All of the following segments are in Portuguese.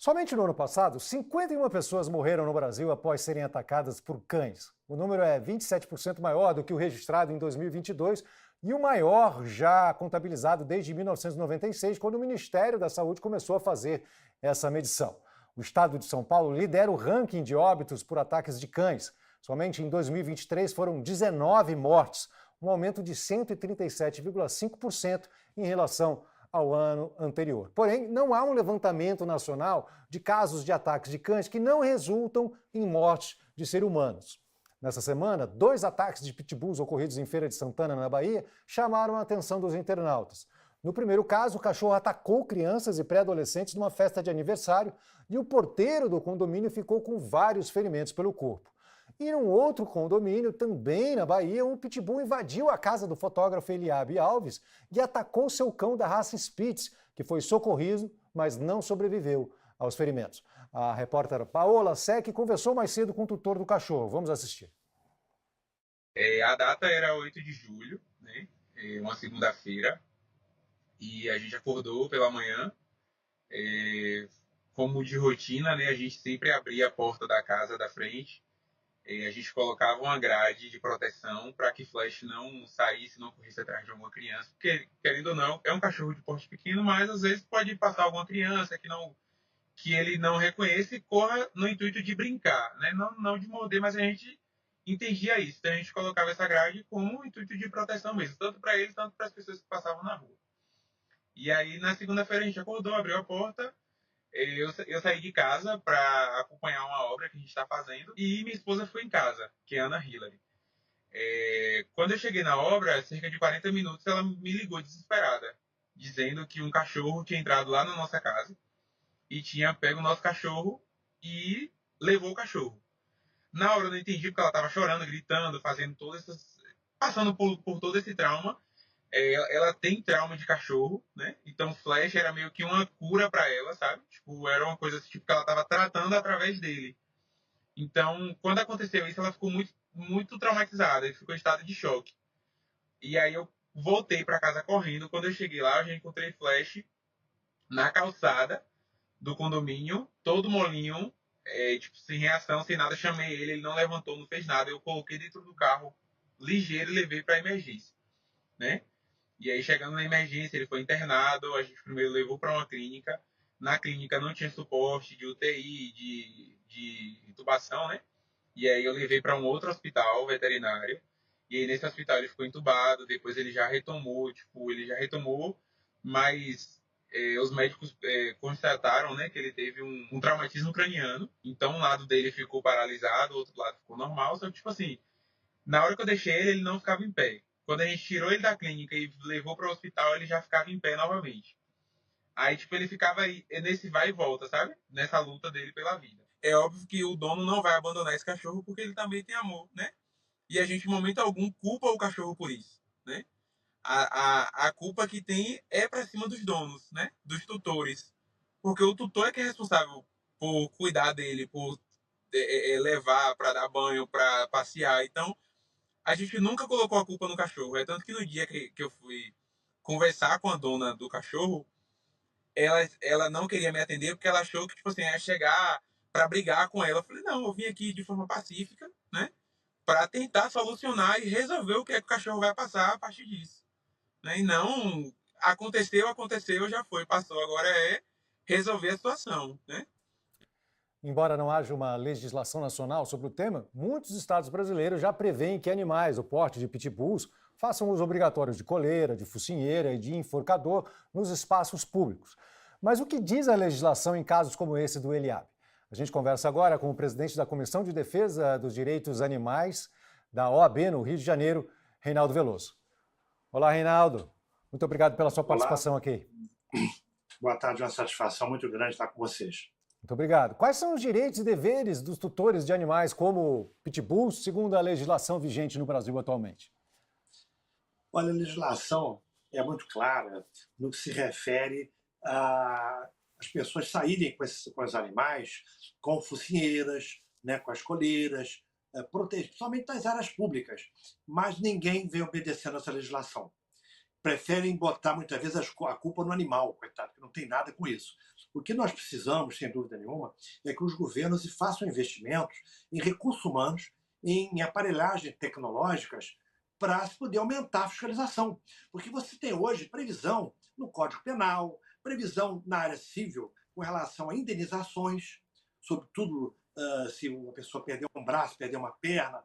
Somente no ano passado, 51 pessoas morreram no Brasil após serem atacadas por cães. O número é 27% maior do que o registrado em 2022 e o maior já contabilizado desde 1996, quando o Ministério da Saúde começou a fazer essa medição. O estado de São Paulo lidera o ranking de óbitos por ataques de cães. Somente em 2023 foram 19 mortes, um aumento de 137,5% em relação ao ano anterior. Porém, não há um levantamento nacional de casos de ataques de cães que não resultam em morte de seres humanos. Nessa semana, 2 ataques de pitbulls ocorridos em Feira de Santana, na Bahia, chamaram a atenção dos internautas. No primeiro caso, o cachorro atacou crianças e pré-adolescentes numa festa de aniversário e o porteiro do condomínio ficou com vários ferimentos pelo corpo. E num outro condomínio, também na Bahia, um pitbull invadiu a casa do fotógrafo Eliabe Alves e atacou seu cão da raça Spitz, que foi socorrido, mas não sobreviveu aos ferimentos. A repórter Paola Sec conversou mais cedo com o tutor do cachorro. Vamos assistir. A data era 8 de julho, né? Uma segunda-feira, e a gente acordou pela manhã. Como de rotina, né? A gente sempre abria a porta da casa da frente. A gente colocava uma grade de proteção para que Flash não saísse, não corresse atrás de alguma criança, porque, querendo ou não, é um cachorro de porte pequeno, mas às vezes pode passar alguma criança que ele não reconhece e corra no intuito de brincar, né? Não de morder, mas a gente entendia isso. Então a gente colocava essa grade como um intuito de proteção mesmo, tanto para ele, tanto para as pessoas que passavam na rua. E aí, na segunda-feira, a gente acordou, abriu a porta. Eu saí de casa para acompanhar uma obra que a gente está fazendo e minha esposa foi em casa, que é a Ana Hillary. Quando eu cheguei na obra, cerca de 40 minutos, ela me ligou desesperada, dizendo que um cachorro tinha entrado lá na nossa casa e tinha pego o nosso cachorro e levou o cachorro. Na hora eu não entendi porque ela estava chorando, gritando, fazendo todas essas... passando por todo esse trauma. Ela tem trauma de cachorro, né? Então Flash era meio que uma cura para ela, sabe? Tipo, era uma coisa tipo, que ela estava tratando através dele. Então, quando aconteceu isso, ela ficou muito, muito traumatizada, e ficou em estado de choque. E aí eu voltei para casa correndo. Quando eu cheguei lá, eu já encontrei Flash na calçada do condomínio, todo molinho, tipo, sem reação, sem nada. Chamei ele, ele não levantou, não fez nada. Eu coloquei dentro do carro ligeiro e levei para emergência, né? E aí, chegando na emergência, ele foi internado. A gente primeiro levou para uma clínica. Na clínica não tinha suporte de UTI, de intubação, né? E aí eu levei para um outro hospital veterinário. E aí nesse hospital ele ficou entubado. Depois ele já retomou, mas os médicos constataram, né, que ele teve um traumatismo craniano. Então um lado dele ficou paralisado, o outro lado ficou normal. Só que, tipo assim, na hora que eu deixei ele, ele não ficava em pé. Quando a gente tirou ele da clínica e levou para o hospital, ele já ficava em pé novamente. Aí, tipo, ele ficava aí nesse vai e volta, sabe? Nessa luta dele pela vida. É óbvio que o dono não vai abandonar esse cachorro porque ele também tem amor, né? E a gente, em momento algum, culpa o cachorro por isso, né? A culpa que tem é para cima dos donos, né? Dos tutores. Porque o tutor é que é responsável por cuidar dele, por levar para dar banho, para passear. Então, a gente nunca colocou a culpa no cachorro. É tanto que no dia que eu fui conversar com a dona do cachorro, ela não queria me atender porque ela achou que, tipo assim, ia chegar para brigar com ela. Eu falei, não, eu vim aqui de forma pacífica, né? Para tentar solucionar e resolver o que é que o cachorro vai passar a partir disso. Né? E não, aconteceu, já foi, passou. Agora é resolver a situação, né? Embora não haja uma legislação nacional sobre o tema, muitos estados brasileiros já prevêem que animais do porte de pitbulls façam uso obrigatório de coleira, de focinheira e de enforcador nos espaços públicos. Mas o que diz a legislação em casos como esse do Eliabe? A gente conversa agora com o presidente da Comissão de Defesa dos Direitos Animais da OAB no Rio de Janeiro, Reinaldo Veloso. Olá, Reinaldo. Muito obrigado pela sua participação aqui. Boa tarde, uma satisfação muito grande estar com vocês. Muito obrigado. Quais são os direitos e deveres dos tutores de animais como pitbulls, segundo a legislação vigente no Brasil atualmente? Olha, a legislação é muito clara no que se refere às pessoas saírem com os animais com focinheiras, né, com as coleiras, principalmente nas áreas públicas. Mas ninguém vem obedecendo essa legislação. Preferem botar muitas vezes a culpa no animal, coitado, que não tem nada com isso. O que nós precisamos, sem dúvida nenhuma, é que os governos façam investimentos em recursos humanos, em aparelhagens tecnológicas, para se poder aumentar a fiscalização. Porque você tem hoje previsão no Código Penal, previsão na área civil com relação a indenizações, sobretudo se uma pessoa perder um braço, perder uma perna,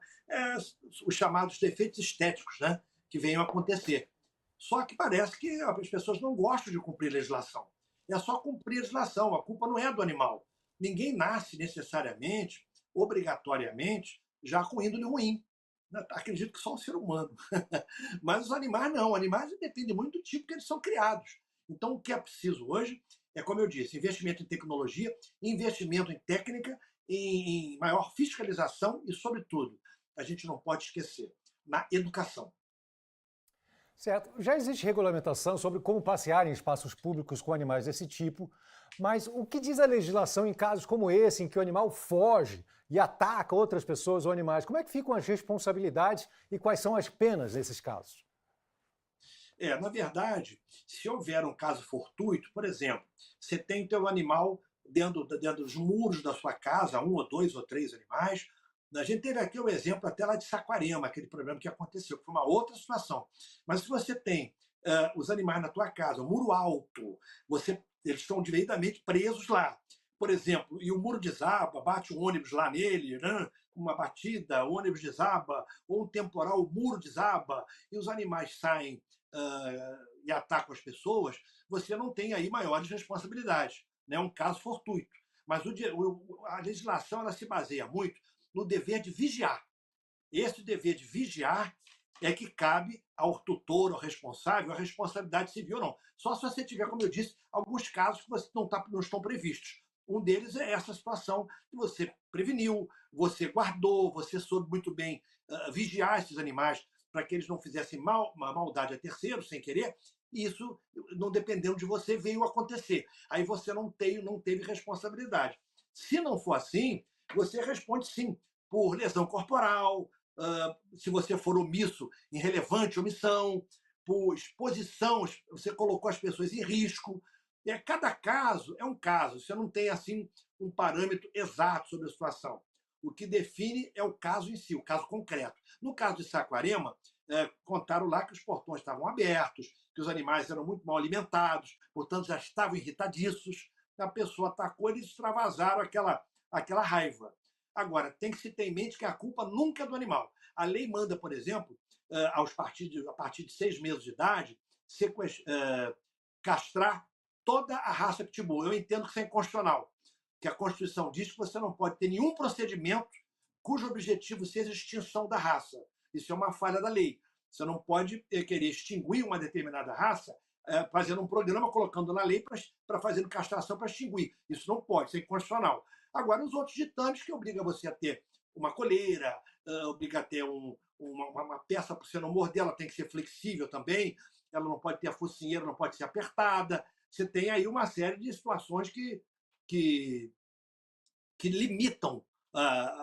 os chamados defeitos estéticos, né, que venham a acontecer. Só que parece que as pessoas não gostam de cumprir legislação. É só cumprir a legislação, a culpa não é do animal. Ninguém nasce necessariamente, obrigatoriamente, já com índole ruim. Acredito que só o ser humano. Mas os animais não. Os animais dependem muito do tipo que eles são criados. Então, o que é preciso hoje é, como eu disse, investimento em tecnologia, investimento em técnica, em maior fiscalização e, sobretudo, a gente não pode esquecer, na educação. Certo. Já existe regulamentação sobre como passear em espaços públicos com animais desse tipo, mas o que diz a legislação em casos como esse, em que o animal foge e ataca outras pessoas ou animais? Como é que ficam as responsabilidades e quais são as penas nesses casos? Na verdade, se houver um caso fortuito, por exemplo, você tem o teu animal dentro dos muros da sua casa, um ou dois ou três animais. A gente teve aqui o exemplo até lá de Saquarema, aquele problema que aconteceu, que foi uma outra situação. Mas se você tem os animais na tua casa, um muro alto, eles estão devidamente presos lá. Por exemplo, e o muro desaba, bate um ônibus lá nele, né? Uma batida, o ônibus desaba, ou um temporal, o muro desaba, e os animais saem e atacam as pessoas, você não tem aí maiores responsabilidades. É, né? Um caso fortuito. Mas a legislação ela se baseia muito no dever de vigiar. Esse dever de vigiar é que cabe ao tutor, ao responsável, a responsabilidade civil, não. Só se você tiver, como eu disse, alguns casos que não estão previstos. Um deles é essa situação que você preveniu, você guardou, você soube muito bem vigiar esses animais para que eles não fizessem uma maldade a terceiros, sem querer, e isso, não dependendo de você, veio acontecer. Aí você não teve responsabilidade. Se não for assim, você responde sim, por lesão corporal, se você for omisso, irrelevante omissão, por exposição, você colocou as pessoas em risco. Cada caso é um caso, você não tem assim um parâmetro exato sobre a situação. O que define é o caso em si, o caso concreto. No caso de Saquarema, contaram lá que os portões estavam abertos, que os animais eram muito mal alimentados, portanto já estavam irritadiços. A pessoa atacou, eles extravasaram aquela raiva. Agora, tem que se ter em mente que a culpa nunca é do animal. A lei manda, por exemplo, a partir de 6 meses de idade, castrar toda a raça pitbull. Eu entendo que isso é inconstitucional, que a Constituição diz que você não pode ter nenhum procedimento cujo objetivo seja a extinção da raça. Isso é uma falha da lei. Você não pode querer extinguir uma determinada raça fazendo um programa, colocando na lei para fazer castração para extinguir. Isso não pode, isso é inconstitucional. Agora, os outros ditames que obrigam você a ter uma coleira, obriga a ter uma peça para você não morder, ela tem que ser flexível também, ela não pode ter a focinheira, não pode ser apertada. Você tem aí uma série de situações que limitam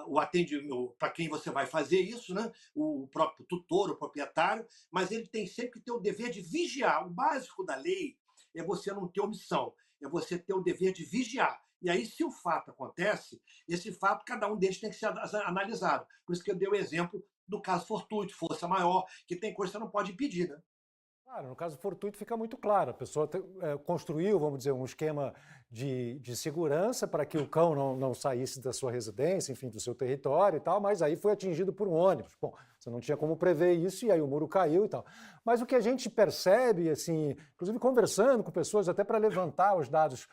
o atendimento para quem você vai fazer isso, né? O próprio tutor, o proprietário, mas ele tem sempre que ter o dever de vigiar. O básico da lei é você não ter omissão, é você ter o dever de vigiar. E aí, se o fato acontece, esse fato, cada um deles tem que ser analisado. Por isso que eu dei o exemplo do caso fortuito, força maior, que tem coisa que você não pode impedir, né? Claro, no caso fortuito fica muito claro. A pessoa construiu, vamos dizer, um esquema de segurança para que o cão não saísse da sua residência, enfim, do seu território e tal, mas aí foi atingido por um ônibus. Bom, você não tinha como prever isso e aí o muro caiu e tal. Mas o que a gente percebe, assim, inclusive conversando com pessoas até para levantar os dados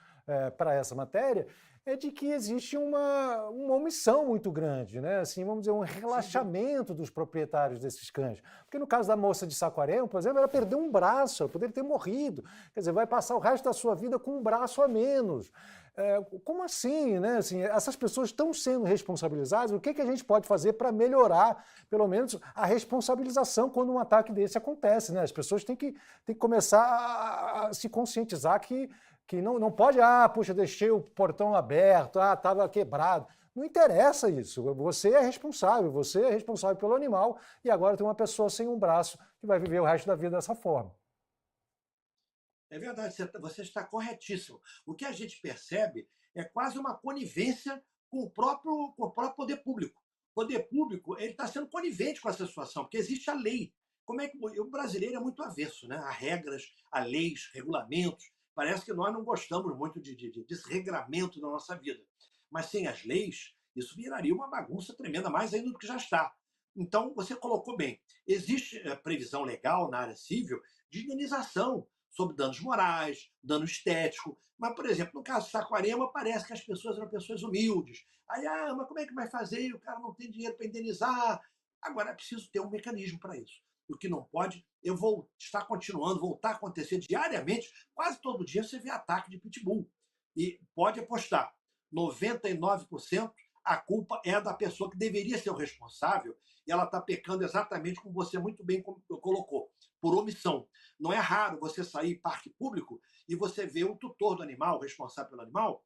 para essa matéria, é de que existe uma omissão muito grande, né? Assim, vamos dizer, um relaxamento dos proprietários desses cães. Porque no caso da moça de Saquarema, por exemplo, ela perdeu um braço, ela poderia ter morrido. Quer dizer, vai passar o resto da sua vida com um braço a menos. Como assim, né? Assim, essas pessoas estão sendo responsabilizadas, o que a gente pode fazer para melhorar, pelo menos, a responsabilização quando um ataque desse acontece, né? As pessoas têm que começar a se conscientizar que não pode, puxa, deixei o portão aberto, estava quebrado. Não interessa isso. Você é responsável pelo animal e agora tem uma pessoa sem um braço que vai viver o resto da vida dessa forma. É verdade, você está corretíssimo. O que a gente percebe é quase uma conivência com o próprio poder público. O poder público ele está sendo conivente com essa situação, porque existe a lei. Como é que o brasileiro é muito avesso, né? A regras, a leis, regulamentos. Parece que nós não gostamos muito de desregramento na nossa vida. Mas sem as leis, isso viraria uma bagunça tremenda, mais ainda do que já está. Então, você colocou bem. Existe previsão legal na área civil de indenização sobre danos morais, dano estético. Mas, por exemplo, no caso de Saquarema, parece que as pessoas eram pessoas humildes. Aí, mas como é que vai fazer? O cara não tem dinheiro para indenizar. Agora, é preciso ter um mecanismo para isso. O que não pode, eu vou estar continuando, voltar a acontecer diariamente, quase todo dia você vê ataque de pitbull. E pode apostar, 99% a culpa é da pessoa que deveria ser o responsável e ela está pecando exatamente como você muito bem colocou, por omissão. Não é raro você sair em parque público e você ver o tutor do animal, o responsável pelo animal,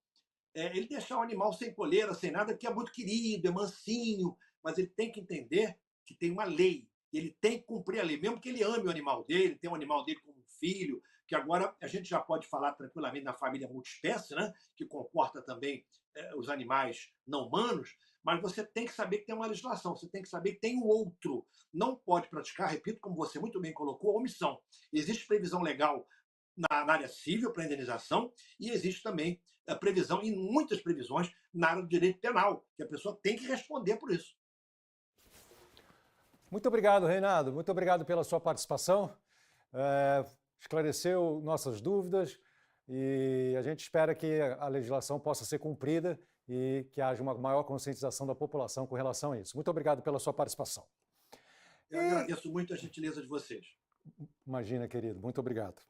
ele deixar o animal sem coleira, sem nada, porque é muito querido, é mansinho, mas ele tem que entender que tem uma lei, ele tem que cumprir a lei, mesmo que ele ame o animal dele, tem o animal dele como um filho, que agora a gente já pode falar tranquilamente na família multiespécie, né, que comporta também os animais não humanos, mas você tem que saber que tem uma legislação, você tem que saber que tem o outro. Não pode praticar, repito, como você muito bem colocou, a omissão. Existe previsão legal na área civil para indenização e existe também a previsão, e muitas previsões, na área do direito penal, que a pessoa tem que responder por isso. Muito obrigado, Reinaldo. Muito obrigado pela sua participação. Esclareceu nossas dúvidas e a gente espera que a legislação possa ser cumprida e que haja uma maior conscientização da população com relação a isso. Muito obrigado pela sua participação. Eu agradeço muito a gentileza de vocês. Imagina, querido. Muito obrigado.